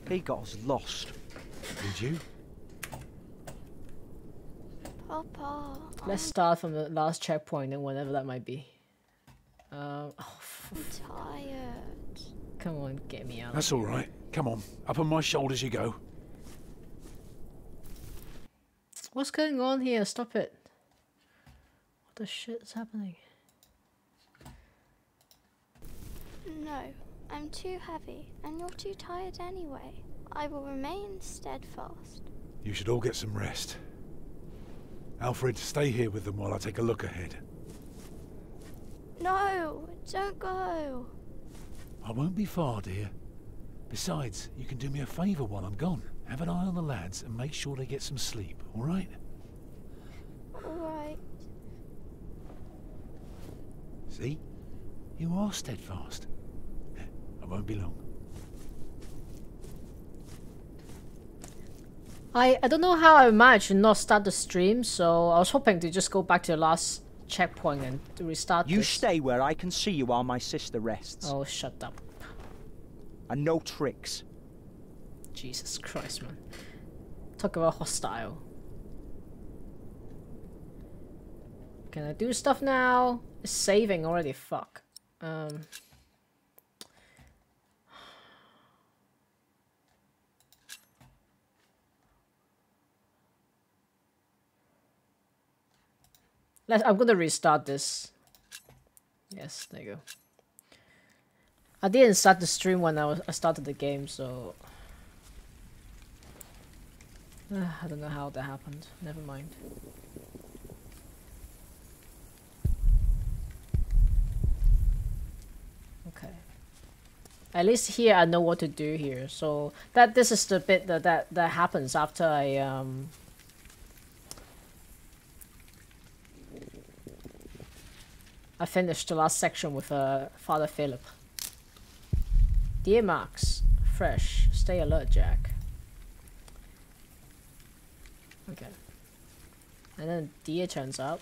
He got us lost. Did you? Papa. Let's start from the last checkpoint and whatever that might be. Oh, I'm tired. come on, get me out. That's all right. Come on, up on my shoulders you go. What's going on here? Stop it. What the shit is happening? No, I'm too heavy, and you're too tired anyway. I will remain steadfast. You should all get some rest. Alfred, stay here with them while I take a look ahead. No, don't go. I won't be far, dear. Besides, you can do me a favour while I'm gone. Have an eye on the lads and make sure they get some sleep, all right? All right. See? You are steadfast. I won't be long. I don't know how I managed to not start the stream, so I was hoping to just go back to the last checkpoint and to restart You this. stay where I can see you while my sister rests. Oh, shut up. And no tricks. Jesus Christ, man. Talk about hostile. Can I do stuff now? It's saving already, fuck. I'm gonna restart this. Yes, there you go. I didn't start the stream when I started the game, so I don't know how that happened. Never mind. Okay. At least here I know what to do here. So this is the bit that happens after I finished the last section with Father Philip. Dear Max, fresh, stay alert, Jack. Okay. And then deer turns up.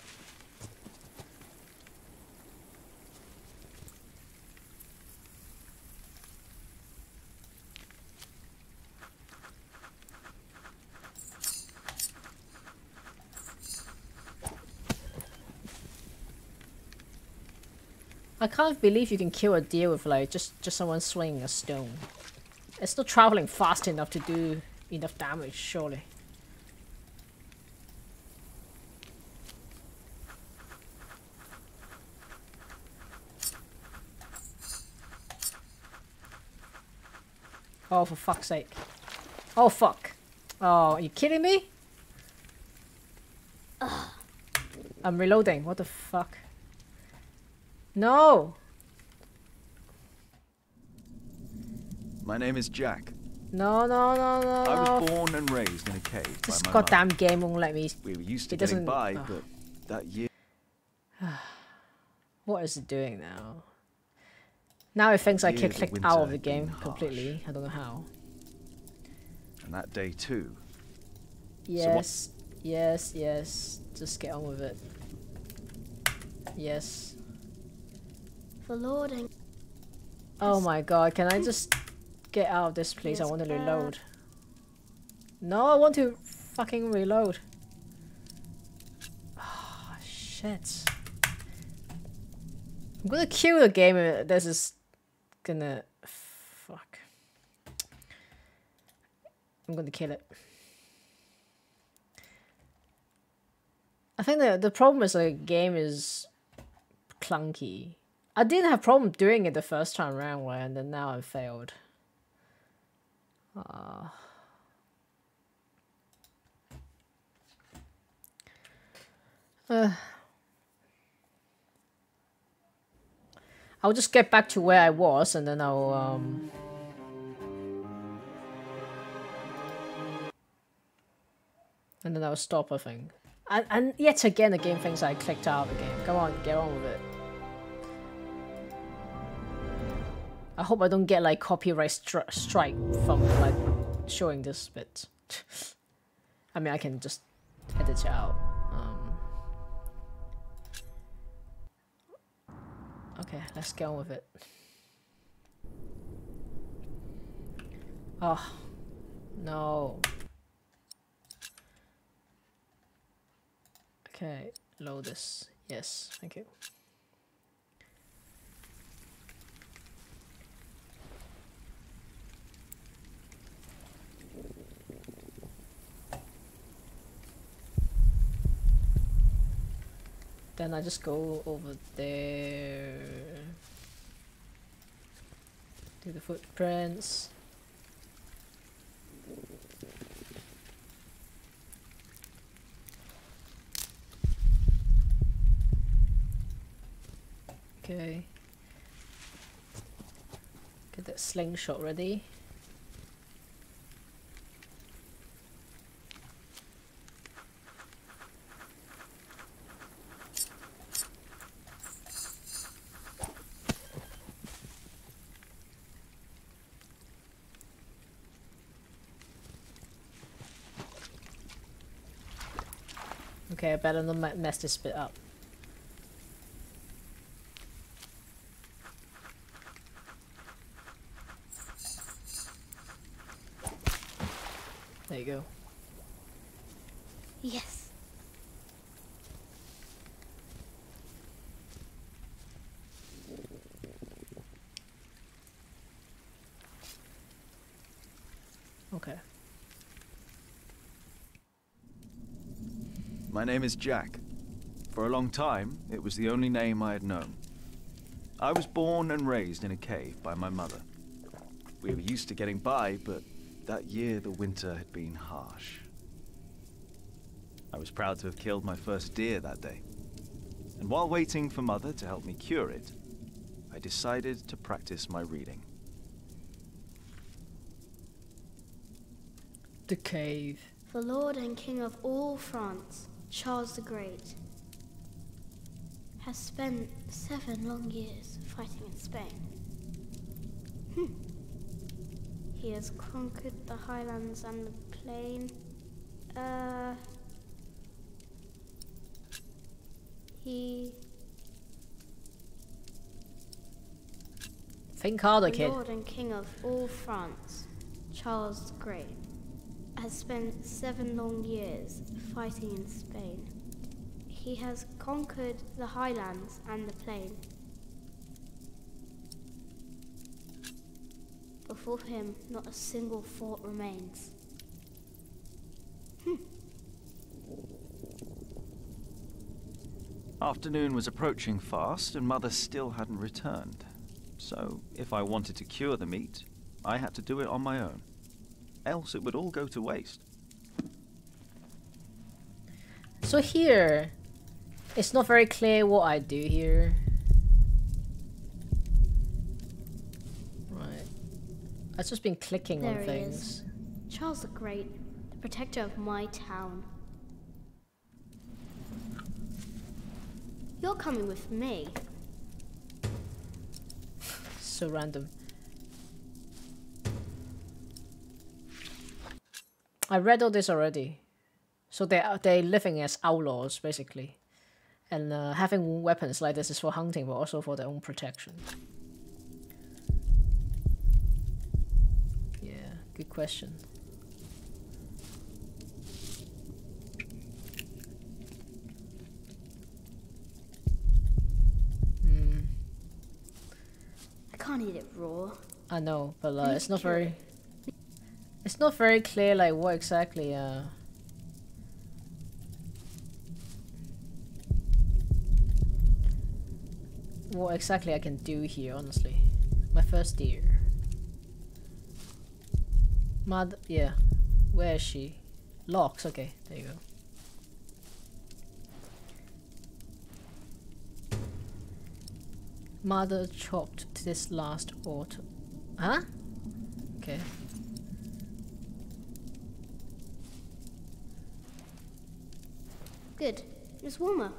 I can't believe you can kill a deer with like just someone swinging a stone. It's not traveling fast enough to do enough damage, surely. Oh, for fuck's sake. Oh, fuck. Oh, are you kidding me? Ugh. I'm reloading. What the fuck? No! My name is Jack. No, no, no, no, no. I was born and raised in a cave This by my goddamn mother. game won't let me. We were used to It getting doesn't. by, but that year... What is it doing now? Now it thinks I can Years of click out of winter the game had been completely. I don't know how. And that day too. Yes, yes, yes. Just get on with it. Yes. For lording. Oh my god, can I just get out of this place? I Yes, want to bad. reload. No, I want to fucking reload. Oh, shit. I'm gonna kill the game if this is gonna... Fuck. I'm gonna kill it. I think the problem is the game is clunky. I didn't have problem doing it the first time around, and then now I failed. I'll just get back to where I was, and then I'll stop, I think. And yet again, the game thinks I clicked out of the game. Come on, get on with it. I hope I don't get like copyright strike from like showing this bit. I mean, I can just edit it out. Okay, let's get on with it. Oh, No. Okay, load this. Yes, thank you. Then I just go over there. Do the footprints. Okay. Get that slingshot ready. Okay, I better not mess this bit up. There you go. Yes. Okay. My name is Jack. For a long time, it was the only name I had known. I was born and raised in a cave by my mother. We were used to getting by, but that year the winter had been harsh. I was proud to have killed my first deer that day. And while waiting for Mother to help me cure it, I decided to practice my reading. The cave. The Lord and King of all France, Charles the Great, has spent 7 long years fighting in Spain. He has conquered the highlands and the plain. Think harder, The kid. Lord and King of all France, Charles the Great, has spent 7 long years fighting in Spain. He has conquered the highlands and the plain. Before him, not a single fort remains. Afternoon was approaching fast, and Mother still hadn't returned. So, if I wanted to cure the meat, I had to do it on my own. Else it would all go to waste. So here, it's not very clear what I do here. Right. I've just been clicking There on he things. is. Charles the Great, the protector of my town. You're coming with me. So random. I read all this already. So they're living as outlaws basically, and having weapons like this is for hunting, but also for their own protection. Yeah, good question. I can't eat it raw. I know, but need it's to not cure very. it. It's not very clear, like what exactly. What exactly I can do here, honestly. My first deer. Yeah. Where is she? Locks, okay, there you go. Mother chopped this last autumn. Huh? Okay. Good. It's warmer.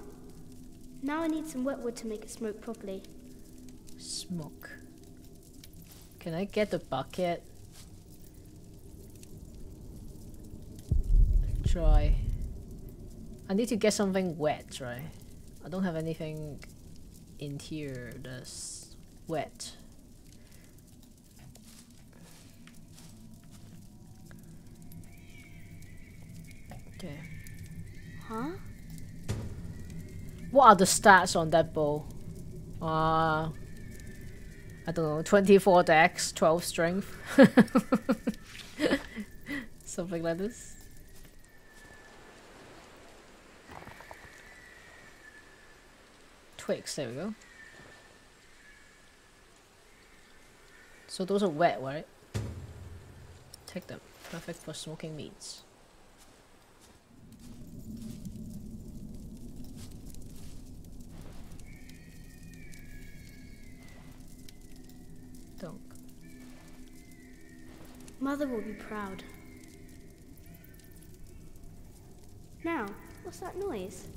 Now I need some wet wood to make it smoke properly. Smoke. Can I get the bucket? Try. I need to get something wet, right? I don't have anything in here that's wet. Okay. Huh? What are the stats on that bow? I don't know, 24 dex, 12 strength. Something like this. Twigs, there we go. So those are wet, right? Take them. Perfect for smoking meats. Don't. Mother will be proud. Now, what's that noise?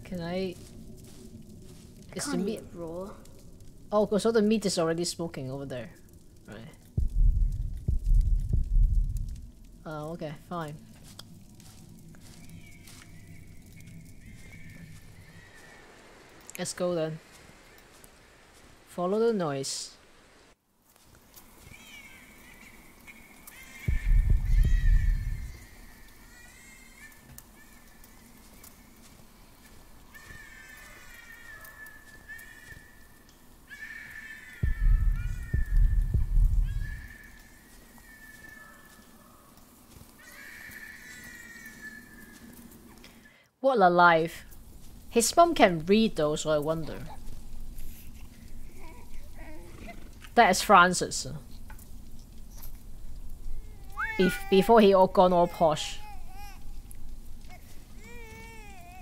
Can I... Is the Can't meat... eat it raw. Oh, so the meat is already smoking over there. Right. Oh, okay, fine. Let's go then. Follow the noise. What a life. His mom can read though, so I wonder. That is Francis. Before he all gone all posh.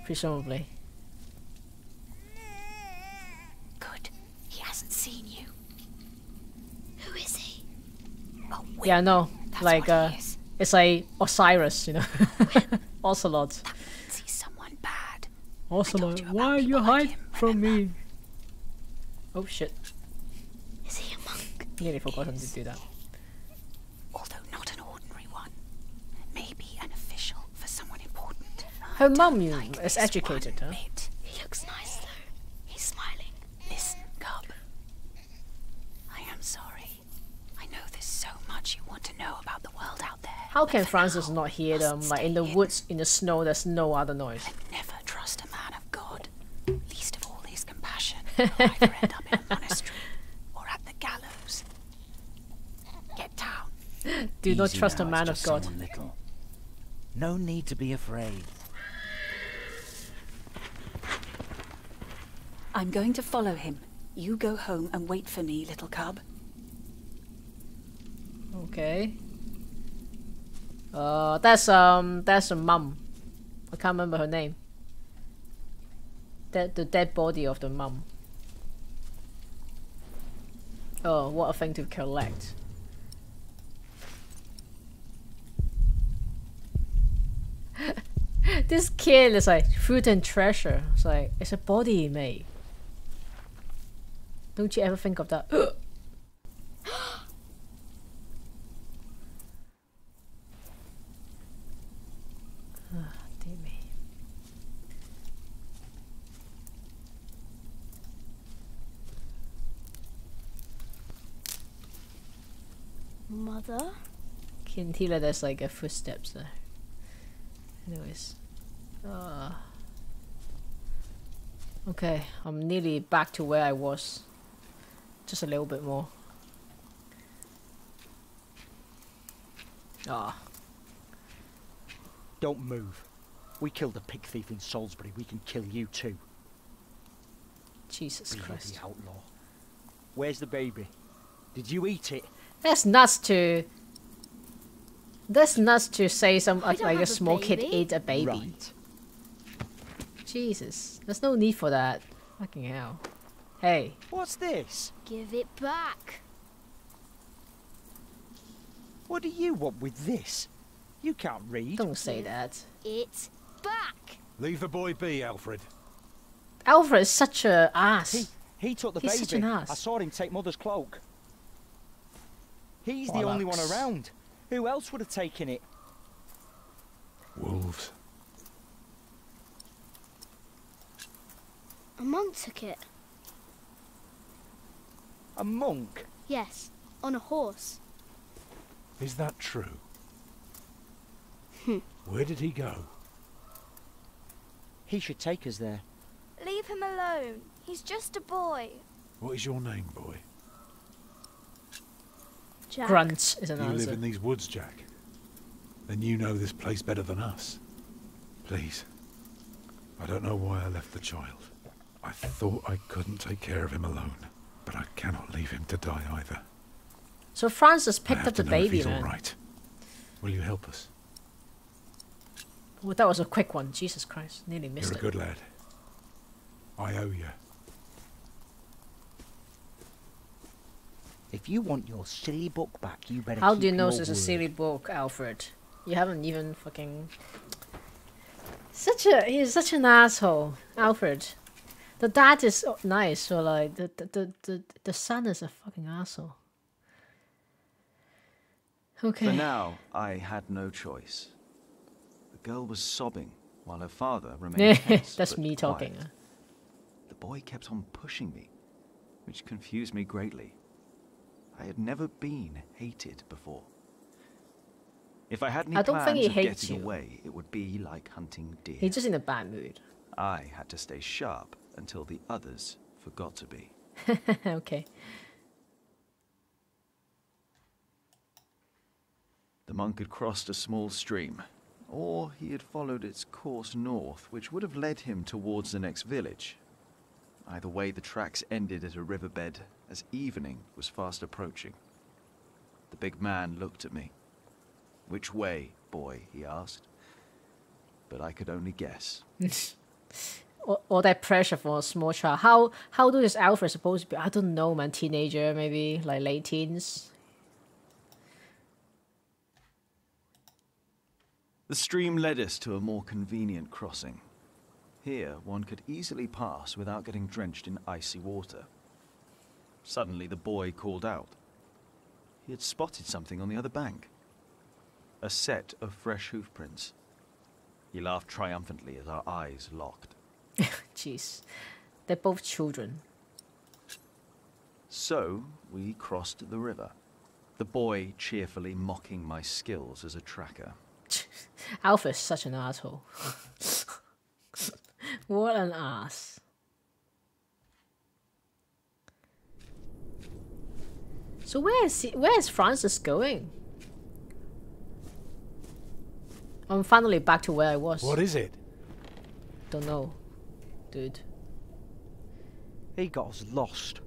Presumably. Good. He hasn't seen you. Who is he? Oh, wait. Yeah, no. That's Like, what he is. it's like Osiris, you know. Ocelot. That means he's someone bad. Ocelot, you why about you people like hide him, from remember? me? Oh shit. Is he a monk? Nearly forgotten to do that. Although not an ordinary one. Maybe an official for someone important. Her mum Like is this educated, one huh? bit. He looks nice though. He's smiling. Listen, Cub. I am sorry. I know there's so much you want to know about the world out there. How but can for Francis now, not hear must them? Like in the stay woods, in the snow, there's no other noise. And never trust a man of God. Least of all his compassion. You'll either end up in a monastery or at the gallows. Get down. Do not Easy trust a now, man it's of just God. someone little. No need to be afraid. I'm going to follow him. You go home and wait for me, little cub. Okay. That's a mum. I can't remember her name. The dead body of the mum. Oh, what a thing to collect. This kid is like food and treasure. It's like it's a body, mate. Don't you ever think of that? Dear me. Mother? Can hear that there's like a footsteps there. Anyways. Okay, I'm nearly back to where I was. Just a little bit more. Don't move. We killed a pig thief in Salisbury. We can kill you too. Jesus Bloody Christ. outlaw. Where's the baby? Did you eat it? That's nuts to... That's nuts to say some I don't like a have a small kid baby. ate a baby. Right. Jesus. There's no need for that. Fucking hell. Hey. What's this? Give it back. What do you want with this? You can't read. Don't say that. It's back. Leave the boy be, Alfred. Alfred is such a ass. He took the He's baby. such an ass. I saw him take Mother's cloak. He's the only one Bollocks. around. Who else would have taken it? Wolves. A monk took it. A monk? Yes, on a horse. Is that true? Where did he go? He should take us there. Leave him alone. He's just a boy. What is your name, boy? Jack. Grunt is an You live answer. in these woods, Jack. Then you know this place better than us. Please. I don't know why I left the child. I thought I couldn't take care of him alone, but I cannot leave him to die either. So Francis I picked have up the to know if baby, he's man. all right. Will you help us? Oh, that was a quick one. Jesus Christ, nearly missed You're a it. good lad. I owe you. If you want your silly book back, you better How keep do you know your it's a word. silly book, Alfred? You haven't even fucking... He's such an asshole, Alfred. The dad is nice, so like the son is a fucking asshole. Okay. For now, I had no choice. The girl was sobbing while her father remained tense, That's but me talking. quiet. The boy kept on pushing me, which confused me greatly. I had never been hated before. If I had any I don't think plans he of hates getting you. away, it would be like hunting deer. He's just in a bad mood. I had to stay sharp until the others forgot to be. Okay. The monk had crossed a small stream, or he had followed its course north, which would have led him towards the next village. Either way, the tracks ended at a riverbed as evening was fast approaching. The big man looked at me. "Which way, boy?" he asked. But I could only guess. All that pressure for a small child. How old is Alfred supposed to be? I don't know, man. Teenager, maybe like late teens. The stream led us to a more convenient crossing. Here, one could easily pass without getting drenched in icy water. Suddenly, the boy called out. He had spotted something on the other bank. A set of fresh hoofprints. He laughed triumphantly as our eyes locked. Jeez. They're both children. So, we crossed the river. The boy cheerfully mocking my skills as a tracker. Alfred's such an asshole. What an ass. So where is Francis going? I'm finally back to where I was. What is it? Don't know, dude. He got us lost.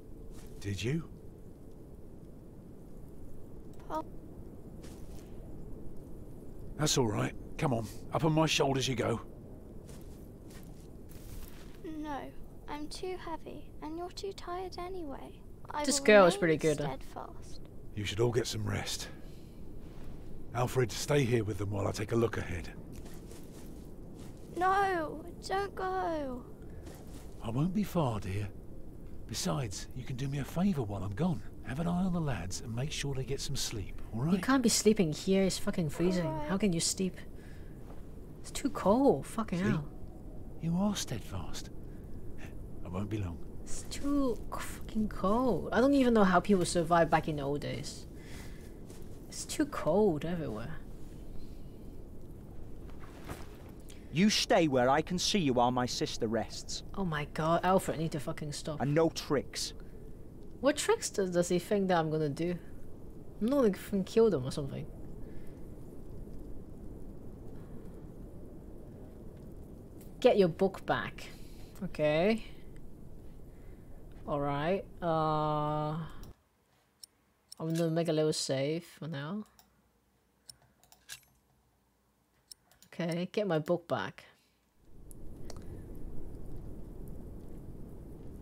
Did you? That's all right. Come on, up on my shoulders you go. No, I'm too heavy, and you're too tired anyway. This will girl is remain pretty good, huh? Steadfast. You should all get some rest. Alfred, stay here with them while I take a look ahead. No, don't go. I won't be far, dear. Besides, you can do me a favour while I'm gone. Have an eye on the lads and make sure they get some sleep, all right? You can't be sleeping here. It's fucking freezing. Alright. How can you sleep? It's too cold. Fucking See? hell. You are steadfast. I won't be long. It's too fucking cold. I don't even know how people survived back in the old days. It's too cold everywhere. You stay where I can see you while my sister rests. Oh my god, Alfred, need to fucking stop. And no tricks. What tricks does he think that I'm gonna do? I'm not gonna fucking kill them or something. Get your book back. Okay. Alright. I'm gonna make a little save for now. Okay, get my book back.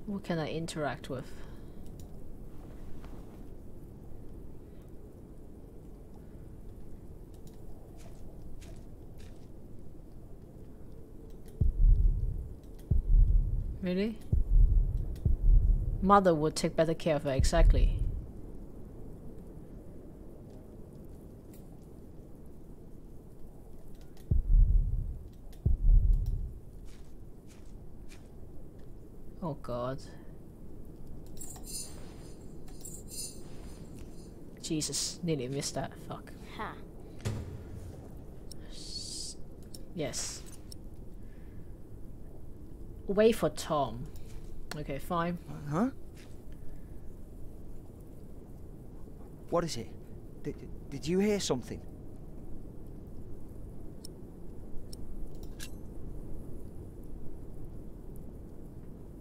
What can I interact with? Really? Mother would take better care of her, exactly. Oh god. Jesus, nearly missed that. Fuck. Ha. Yes. Wait for Tom. Okay, fine. Huh? What is it? Did you hear something?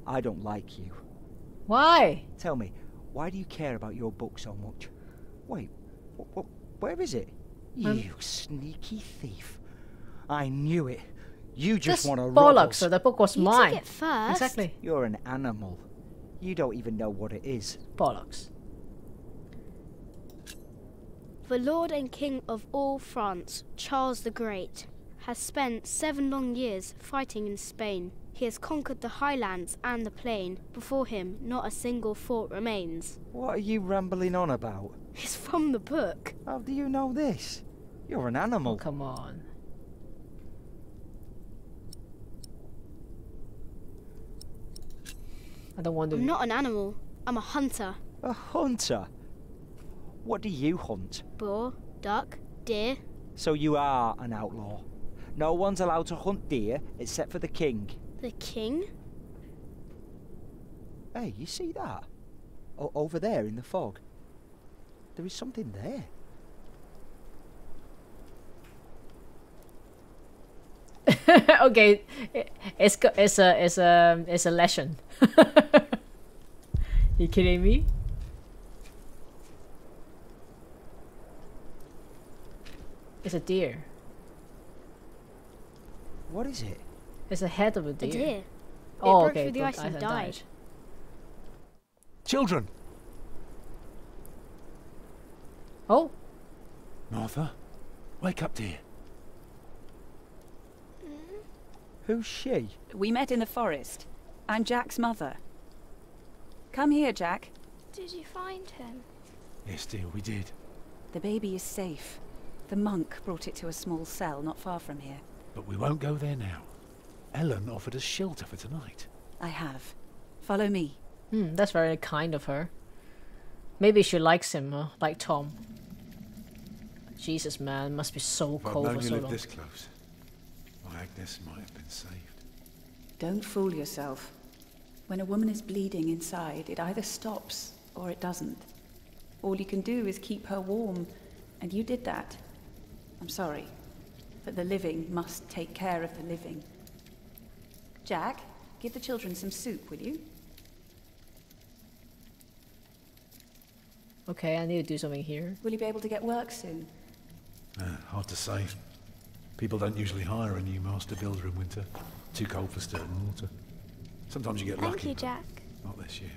I don't like you. Why? Tell me, why do you care about your book so much? Wait, where is it? You sneaky thief. I knew it. You just want to rob bollocks, us. so the book was You mine. took it first. Exactly. You're an animal. You don't even know what it is. Bollocks. The Lord and King of all France, Charles the Great, has spent 7 long years fighting in Spain. He has conquered the highlands and the plain. Before him, not a single fort remains. What are you rambling on about? It's from the book. How do you know this? You're an animal. Oh, come on. I don't want to. I'm not an animal. I'm a hunter. A hunter? What do you hunt? Boar, duck, deer. So you are an outlaw. No one's allowed to hunt deer except for the king. The king? Hey, you see that? Over there in the fog. There is something there. Okay, it's a lesson. You kidding me? It's a deer. What is it? It's the head of a A deer. deer. It Oh, broke okay. through the broke ice and and died. Children! Oh, Martha, wake up, dear. Who's she? We met in the forest. I'm Jack's mother. Come here, Jack. Did you find him? Yes, dear, we did. The baby is safe. The monk brought it to a small cell not far from here. But we won't go there now. Ellen offered us shelter for tonight. I have. Follow me. that's very kind of her. Maybe she likes him, like Tom. Jesus, man, must be so If I'd cold known for you so lived long. this close, my Agnes might have been saved. Don't fool yourself. When a woman is bleeding inside, it either stops or it doesn't. All you can do is keep her warm, and you did that. I'm sorry, but the living must take care of the living. Jack, give the children some soup, will you? Okay, I need to do something here. Will you be able to get work soon? Hard to say. People don't usually hire a new master builder in winter. Too cold for stirring water. Sometimes you get lucky. Thank you, but Jack. Not this year.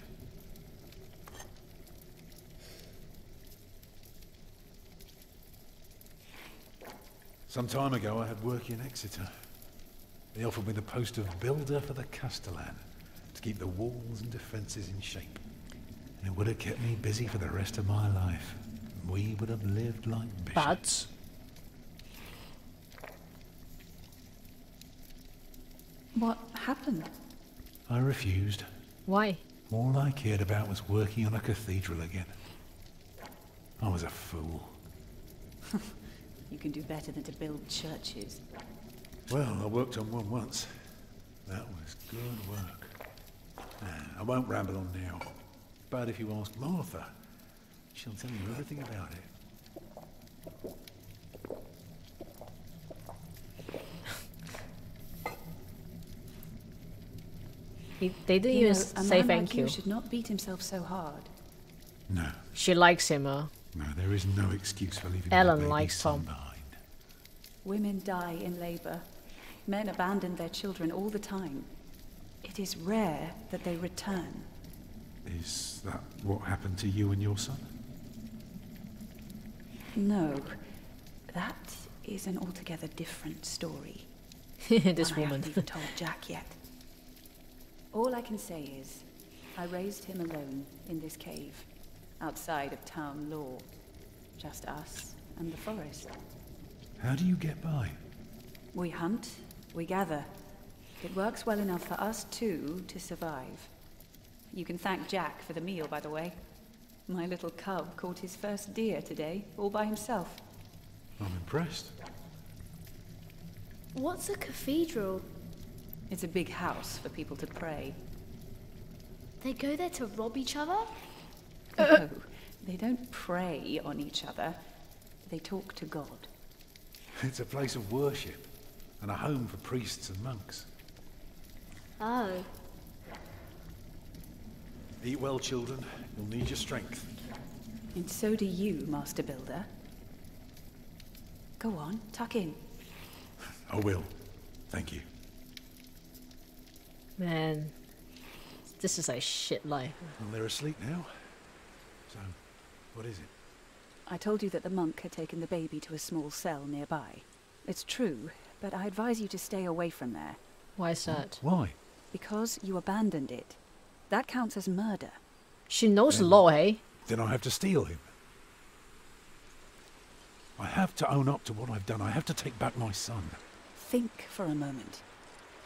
Some time ago I had work in Exeter. They offered me the post of builder for the Castellan, to keep the walls and defences in shape. And it would have kept me busy for the rest of my life. We would have lived like bishops. But What happened? I refused. why? All I cared about was working on a cathedral again. I was a fool. You can do better than to build churches. Well, I worked on one once. That was good work. I won't ramble on now. But if you ask Martha, she'll tell you everything about it. They didn't You even know, a say man thank like you. should not beat himself so hard. No, She likes him, no, there is no excuse for leaving Ellen my baby likes son Tom. behind. Women die in labour. Men abandon their children all the time. It is rare that they return. Is that what happened to you and your son? No, that is an altogether different story. This One I woman. haven't even told Jack yet. All I can say is, I raised him alone in this cave, outside of town law. Just us and the forest. How do you get by? We hunt, we gather. It works well enough for us two to survive. You can thank Jack for the meal, by the way. My little cub caught his first deer today, all by himself. I'm impressed. What's a cathedral? It's a big house for people to pray. They go there to rob each other? No, they don't prey on each other. They talk to God. It's a place of worship and a home for priests and monks. Oh. Eat well, children. You'll need your strength. And so do you, Master Builder. Go on, tuck in. I will. Thank you. Man, this is a shit life. Well, they're asleep now. So, what is it? I told you that the monk had taken the baby to a small cell nearby. It's true, but I advise you to stay away from there. Why is that? Why? Because you abandoned it. That counts as murder. She knows the law, hey? Then I have to steal him. I have to own up to what I've done. I have to take back my son. Think for a moment.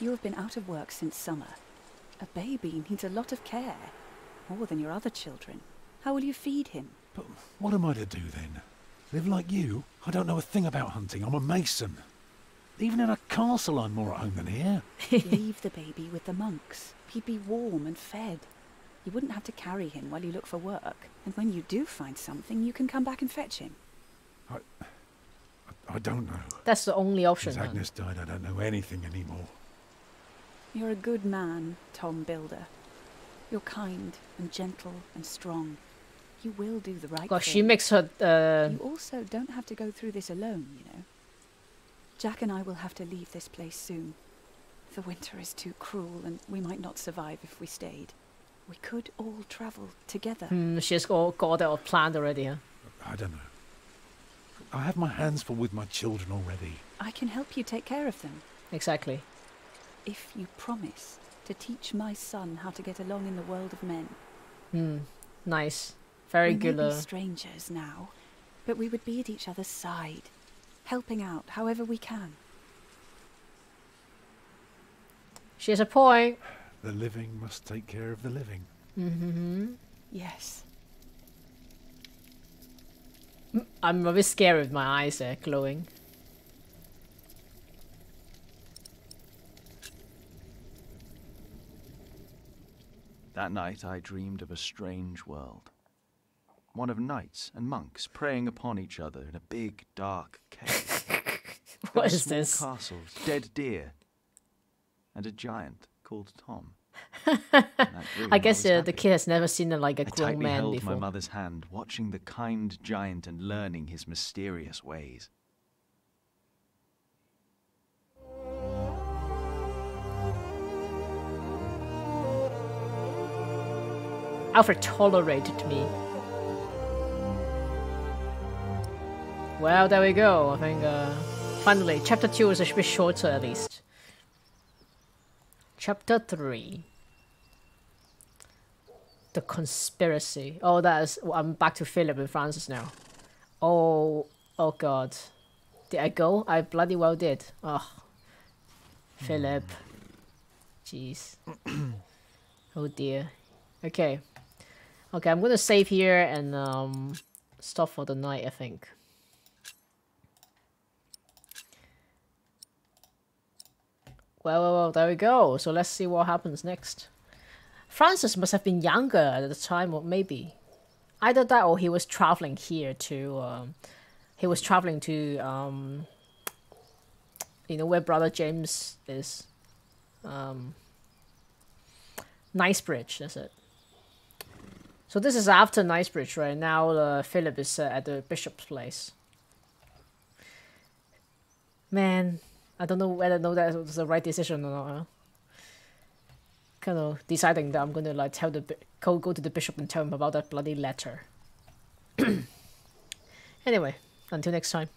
You have been out of work since summer. A baby needs a lot of care. More than your other children. How will you feed him? But what am I to do then? Live like you? I don't know a thing about hunting. I'm a mason. Even in a castle I'm more at home than here. Leave the baby with the monks. He'd be warm and fed. You wouldn't have to carry him while you look for work. And when you do find something, you can come back and fetch him. I don't know. That's the only option. Since Agnes died, I don't know anything anymore. You're a good man, Tom Builder. You're kind and gentle and strong. You will do the right Gosh, thing. she makes her. You also don't have to go through this alone, you know. Jack and I will have to leave this place soon. The winter is too cruel, and we might not survive if we stayed. We could all travel together. She's got it all planned already, huh? I don't know. I have my hands full with my children already. I can help you take care of them. Exactly. If you promise to teach my son how to get along in the world of men. Nice. Very good. We may be strangers now, but we would be at each other's side, helping out however we can. She has a point. The living must take care of the living. Yes. I'm a bit scared with my eyes there, glowing. That night I dreamed of a strange world. One of knights and monks preying upon each other in a big, dark cave. What There were is small this? castles, dead deer, and a giant called Tom. In that dream, I guess was the happy. kid has never seen like a I grown tightly man held before. my mother's hand, watching the kind giant and learning his mysterious ways. Alfred tolerated me. Well, there we go. I think finally, chapter 2 is a bit shorter at least. Chapter 3. The conspiracy. Oh, that is. I'm back to Philip and Francis now. Oh God. Did I go? I bloody well did. Oh, Philip. Jeez. Oh dear. Okay. Okay, I'm gonna save here and stop for the night, I think. Well, there we go. So let's see what happens next. Francis must have been younger at the time, or maybe either that or he was traveling here to he was traveling to you know where Brother James is. Knightsbridge, that's it. So this is after Knightsbridge, right? Now Philip is at the bishop's place. Man, I don't know whether that was the right decision or not. Huh? Kind of deciding that I'm gonna like tell the go to the bishop and tell him about that bloody letter. Anyway, until next time.